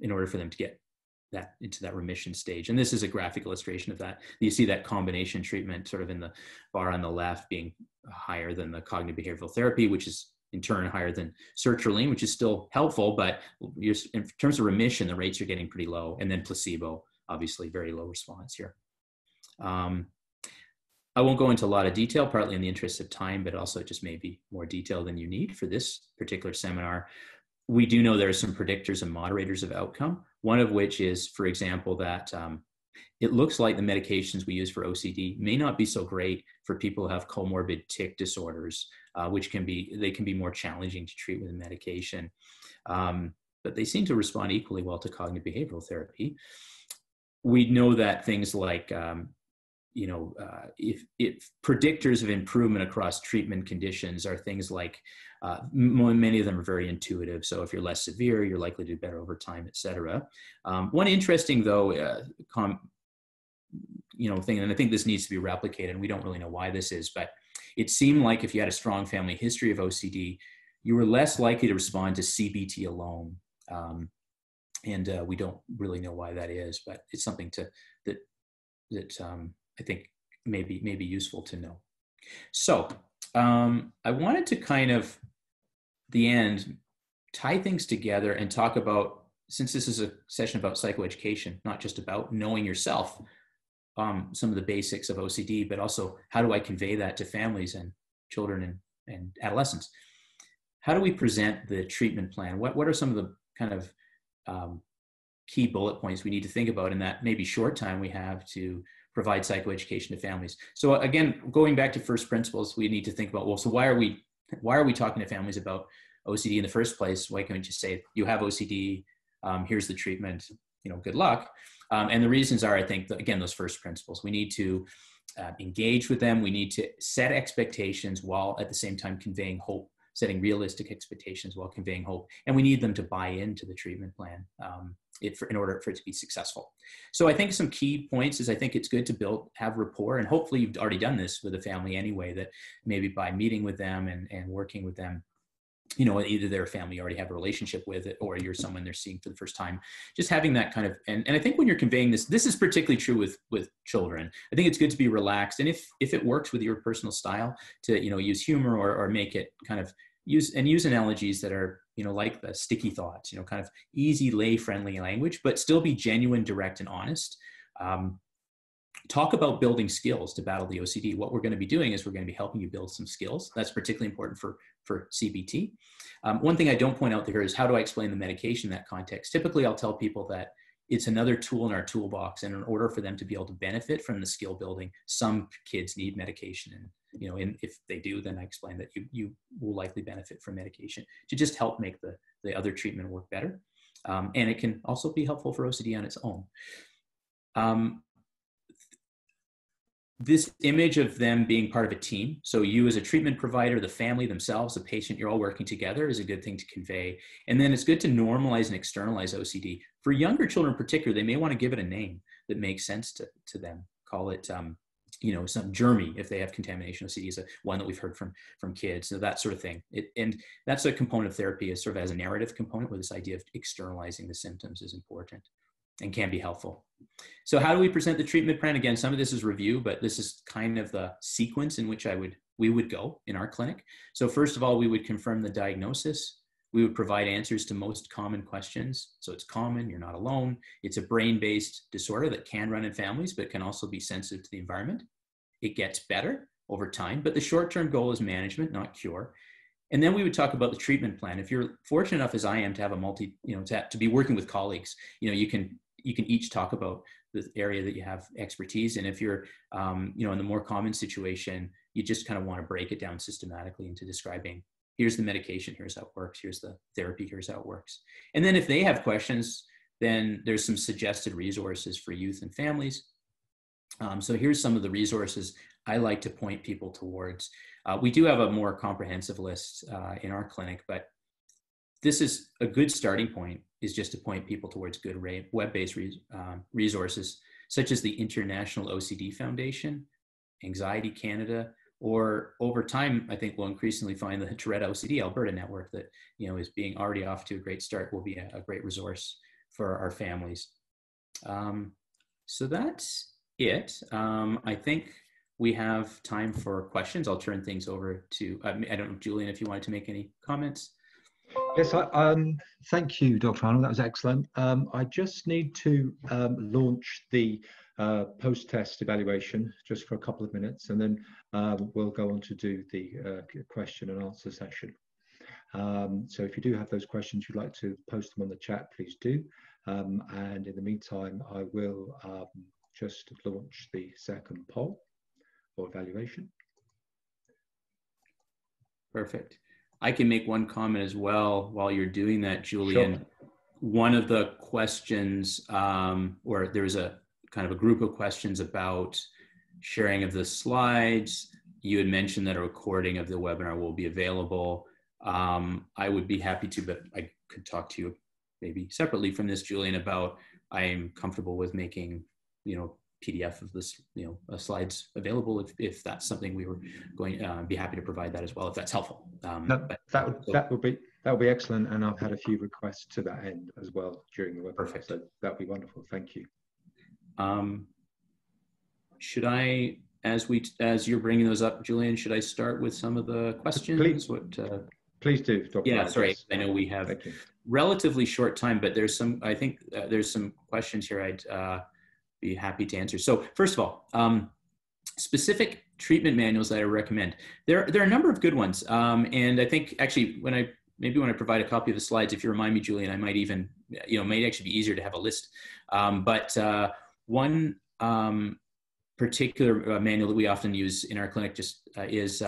in order for them to get that into that remission stage. And this is a graphic illustration of that. You see that combination treatment sort of in the bar on the left being higher than the cognitive behavioral therapy, which is in turn higher than sertraline, which is still helpful, but in terms of remission, the rates are getting pretty low. And then placebo, obviously very low response here. I won't go into a lot of detail, partly in the interest of time, but also just maybe more detail than you need for this particular seminar. We do know there are some predictors and moderators of outcome, one of which is, for example, that it looks like the medications we use for OCD may not be so great for people who have comorbid tic disorders, which can be more challenging to treat with medication. But they seem to respond equally well to cognitive behavioral therapy. We know that things like, if predictors of improvement across treatment conditions are things like, many of them are very intuitive. So if you're less severe, you're likely to do better over time, et cetera. One interesting, though, thing, and I think this needs to be replicated, and we don't really know why this is, but it seemed like if you had a strong family history of OCD, you were less likely to respond to CBT alone. And we don't really know why that is, but it's something that I think may be useful to know. So I wanted to kind of, the end, tie things together and talk about, since this is a session about psychoeducation, not just about knowing yourself, some of the basics of OCD, but also how do I convey that to families and children and adolescents? How do we present the treatment plan? What are some of the kind of key bullet points we need to think about in that maybe short time we have to provide psychoeducation to families? So again, going back to first principles, we need to think about, well, so why are we talking to families about OCD in the first place? Why can't we just say, you have OCD, here's the treatment, good luck. And the reasons are, I think, again, those first principles. We need to engage with them. We need to set expectations while at the same time conveying hope setting realistic expectations while conveying hope. And we need them to buy into the treatment plan in order for it to be successful. So I think some key points is I think it's good to have rapport, and hopefully you've already done this with a family anyway, that maybe by meeting with them and working with them, you know, either they're a family you already have a relationship with it, or you're someone they're seeing for the first time, just having that kind of, and I think when you're conveying this is particularly true with children. I think it's good to be relaxed. And if it works with your personal style to, you know, use humor or make it kind of use analogies that are, you know, like the sticky thoughts, you know, kind of easy, lay friendly language, but still be genuine, direct, and honest. Talk about building skills to battle the OCD. What we're going to be doing is we're going to be helping you build some skills. That's particularly important for CBT. One thing I don't point out there is how do I explain the medication in that context? Typically, I'll tell people that it's another tool in our toolbox, and in order for them to be able to benefit from the skill building, some kids need medication. And, you know, if they do, then I explain that you will likely benefit from medication to just help make the other treatment work better. And it can also be helpful for OCD on its own. This image of them being part of a team, so you as a treatment provider, the family themselves, the patient, you're all working together, is a good thing to convey. And then it's good to normalize and externalize OCD. For younger children in particular, they may want to give it a name that makes sense to them. Call it, you know, some germy if they have contamination. OCD is one that we've heard from kids, so that sort of thing. And that's a component of therapy, is sort of as a narrative component, where this idea of externalizing the symptoms is important and can be helpful. So how do we present the treatment plan? Again, some of this is review, but this is kind of the sequence in which we would go in our clinic. So first of all, we would confirm the diagnosis. We would provide answers to most common questions. So it's common, you're not alone. It's a brain-based disorder that can run in families, but can also be sensitive to the environment. It gets better over time, but the short-term goal is management, not cure. And then we would talk about the treatment plan. If you're fortunate enough, as I am, to have to be working with colleagues, you know, you can each talk about the area that you have expertise in. If you're, you know, in the more common situation, you just kind of want to break it down systematically into describing, here's the medication, here's how it works, here's the therapy, here's how it works. And then if they have questions, then there's some suggested resources for youth and families. So here's some of the resources I like to point people towards. We do have a more comprehensive list in our clinic, but this is a good starting point, is just to point people towards good web-based resources, such as the International OCD Foundation, Anxiety Canada, or over time, I think we'll increasingly find the Tourette OCD Alberta network that, you know, is being already off to a great start, will be a great resource for our families. So that's it. I think we have time for questions. I'll turn things over to, I don't know, Julian, if you wanted to make any comments. Yes, thank you, Dr. Arnold. That was excellent. I just need to launch the post-test evaluation just for a couple of minutes, and then we'll go on to do the question and answer session. So if you do have those questions you'd like to post them on the chat, please do. And in the meantime, I will just launch the second poll or evaluation. Perfect. I can make one comment as well while you're doing that, Julian. Sure. One of the questions, or there's a kind of a group of questions about sharing of the slides. You had mentioned that a recording of the webinar will be available. I would be happy to, but I could talk to you maybe separately from this, Julian, about I am comfortable with making, you know, PDF of this, you know, slides available if that's something we were going to be happy to provide that as well, if that's helpful. That would be excellent, and I've had a few requests to that end as well during the webinar. Perfect. So that would be wonderful. Thank you. Should I, as you're bringing those up, Julian, should I start with some of the questions? Please do, Dr. Yeah, Arnold. sorry. I know we have relatively short time, but there's some, I think there's some questions here I'd be happy to answer. So first of all, specific treatment manuals that I recommend. There are a number of good ones. And I think actually when I provide a copy of the slides, if you remind me, Julian, I might even, you know, may actually be easier to have a list. But one particular manual that we often use in our clinic just is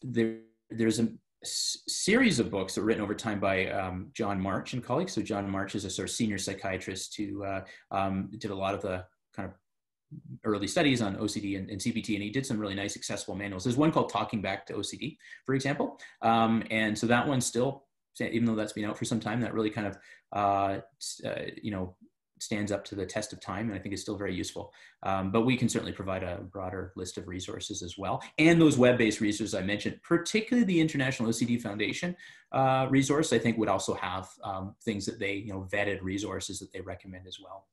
there's a series of books that were written over time by John March and colleagues. So John March is a sort of senior psychiatrist who did a lot of the kind of early studies on OCD and CBT, and he did some really nice accessible manuals. There's one called Talking Back to OCD, for example. And so that one's still, even though that's been out for some time, that really kind of, stands up to the test of time, and I think is still very useful. But we can certainly provide a broader list of resources as well. And those web-based resources I mentioned, particularly the International OCD Foundation resource, I think would also have things that they, vetted resources that they recommend as well.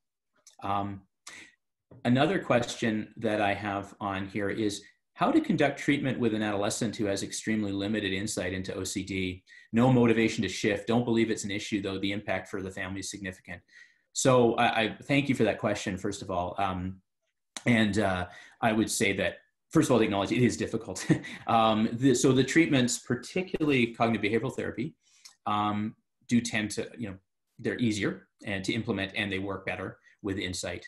Another question that I have on here is how to conduct treatment with an adolescent who has extremely limited insight into OCD, no motivation to shift, don't believe it's an issue, though the impact for the family is significant. So I thank you for that question, first of all. I would say that, first of all, to acknowledge it is difficult. So the treatments, particularly cognitive behavioral therapy, do tend to, they're easier and to implement, and they work better with insight.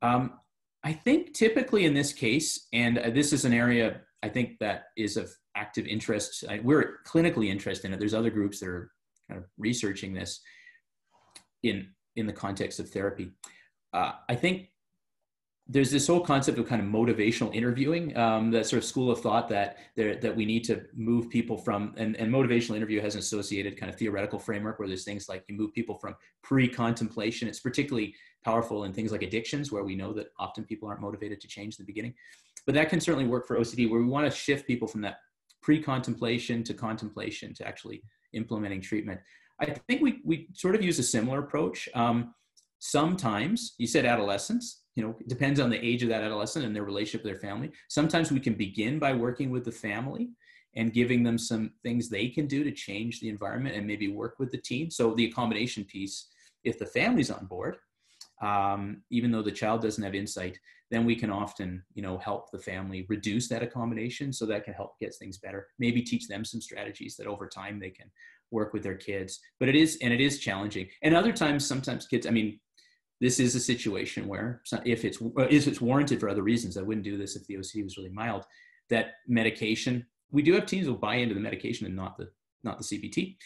I think typically in this case, and this is an area I think that is of active interest, we're clinically interested in it. There's other groups that are kind of researching this in the context of therapy. I think there's this whole concept of kind of motivational interviewing, that sort of school of thought that we need to move people from, and motivational interview has an associated kind of theoretical framework where there's things like you move people from pre-contemplation. It's particularly powerful in things like addictions, where we know that often people aren't motivated to change in the beginning. But that can certainly work for OCD, where we want to shift people from that pre-contemplation to contemplation to actually implementing treatment. I think we sort of use a similar approach. Sometimes, you said adolescents, it depends on the age of that adolescent and their relationship with their family. Sometimes we can begin by working with the family and giving them some things they can do to change the environment and maybe work with the teen. So the accommodation piece, if the family's on board, even though the child doesn't have insight, then we can often, help the family reduce that accommodation, so that can help get things better. Maybe teach them some strategies that over time they can work with their kids. But it is challenging. And other times, sometimes kids, this is a situation where if it's warranted for other reasons, I wouldn't do this if the OCD was really mild, that medication, we do have teens who will buy into the medication and not the CBT,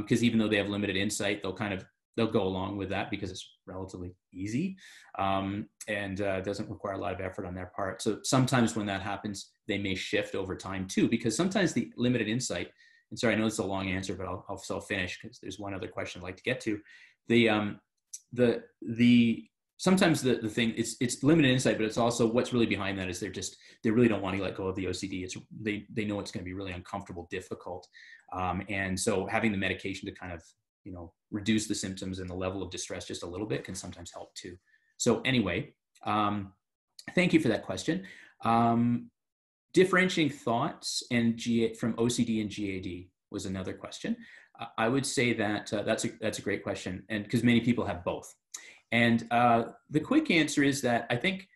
because even though they have limited insight, they'll go along with that because it's relatively easy, and doesn't require a lot of effort on their part. So sometimes when that happens, they may shift over time too, because sometimes the limited insight, and sorry, I know it's a long answer, but I'll finish because there's one other question I'd like to get to. Sometimes the thing, it's limited insight, but it's also what's really behind that is they really don't want to let go of the OCD. They know it's going to be really uncomfortable, difficult. And so having the medication to kind of, reduce the symptoms and the level of distress just a little bit can sometimes help too. So anyway, thank you for that question. Differentiating thoughts and from OCD and GAD was another question. I would say that that's a great question, and because many people have both. And the quick answer is that I think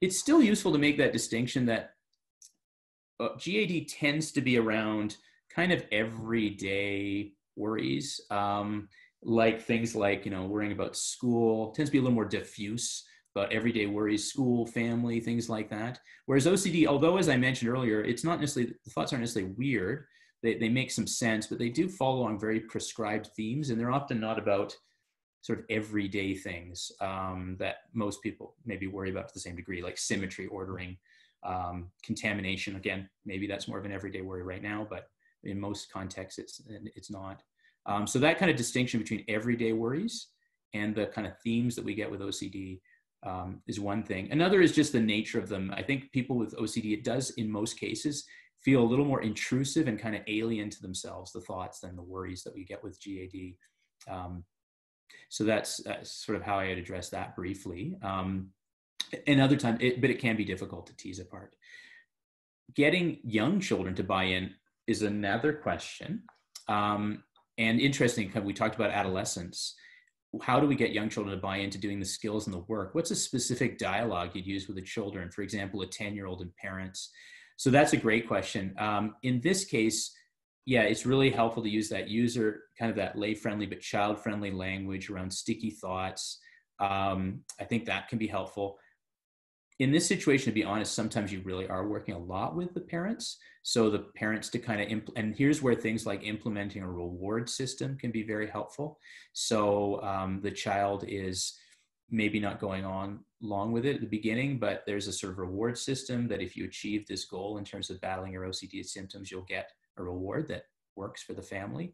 it's still useful to make that distinction that GAD tends to be around kind of everyday worries, like things like, worrying about school, tends to be a little more diffuse about everyday worries, school, family, things like that. Whereas OCD, although as I mentioned earlier, the thoughts aren't necessarily weird, they make some sense, but they do follow on very prescribed themes, and they're often not about sort of everyday things that most people maybe worry about to the same degree, like symmetry, ordering, contamination. Again, maybe that's more of an everyday worry right now, but in most contexts, it's not. So that kind of distinction between everyday worries and the kind of themes that we get with OCD is one thing. Another is just the nature of them. I think people with OCD, it does in most cases feel a little more intrusive and kind of alien to themselves, the thoughts, than the worries that we get with GAD. So that's sort of how I'd address that briefly. And other times, but it can be difficult to tease apart. Getting young children to buy in is another question. And interesting, we talked about adolescence. How do we get young children to buy into doing the skills and the work? What's a specific dialogue you'd use with the children? For example, a 10-year-old and parents. So that's a great question. In this case, yeah, it's really helpful to use that kind of that lay-friendly but child-friendly language around sticky thoughts. I think that can be helpful. In this situation, to be honest, sometimes you really are working a lot with the parents. So the parents to kind of, and here's where things like implementing a reward system can be very helpful. So the child is, maybe not going on along with it at the beginning, but there's a sort of reward system that if you achieve this goal in terms of battling your OCD symptoms, you'll get a reward that works for the family.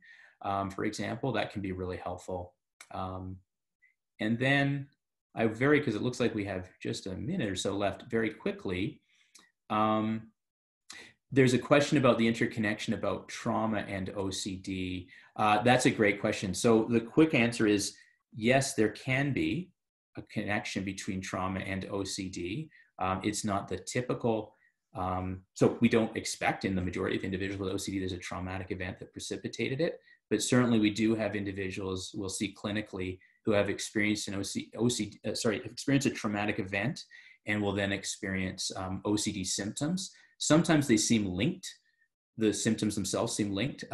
For example, that can be really helpful. And then because it looks like we have just a minute or so left, very quickly, there's a question about the interconnection about trauma and OCD. That's a great question. So the quick answer is yes, there can be a connection between trauma and OCD. It's not the typical, so we don't expect in the majority of individuals with OCD there's a traumatic event that precipitated it, but certainly we do have individuals we'll see clinically who have experienced experienced a traumatic event and will then experience OCD symptoms. Sometimes they seem linked. The symptoms themselves seem linked.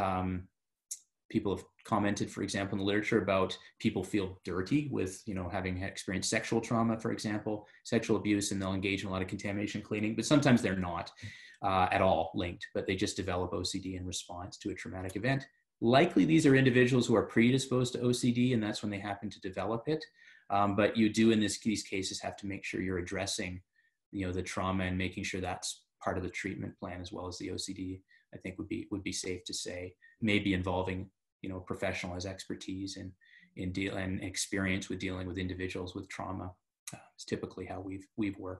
People have commented, for example, in the literature about people feel dirty with, having experienced sexual trauma, for example, sexual abuse, and they'll engage in a lot of contamination cleaning, but sometimes they're not at all linked, but they just develop OCD in response to a traumatic event. Likely these are individuals who are predisposed to OCD, and that's when they happen to develop it. But you do in these cases have to make sure you're addressing, the trauma and making sure that's part of the treatment plan as well as the OCD. I think would be safe to say, maybe involving professionalized expertise and experience with dealing with individuals with trauma. It's typically how we've worked.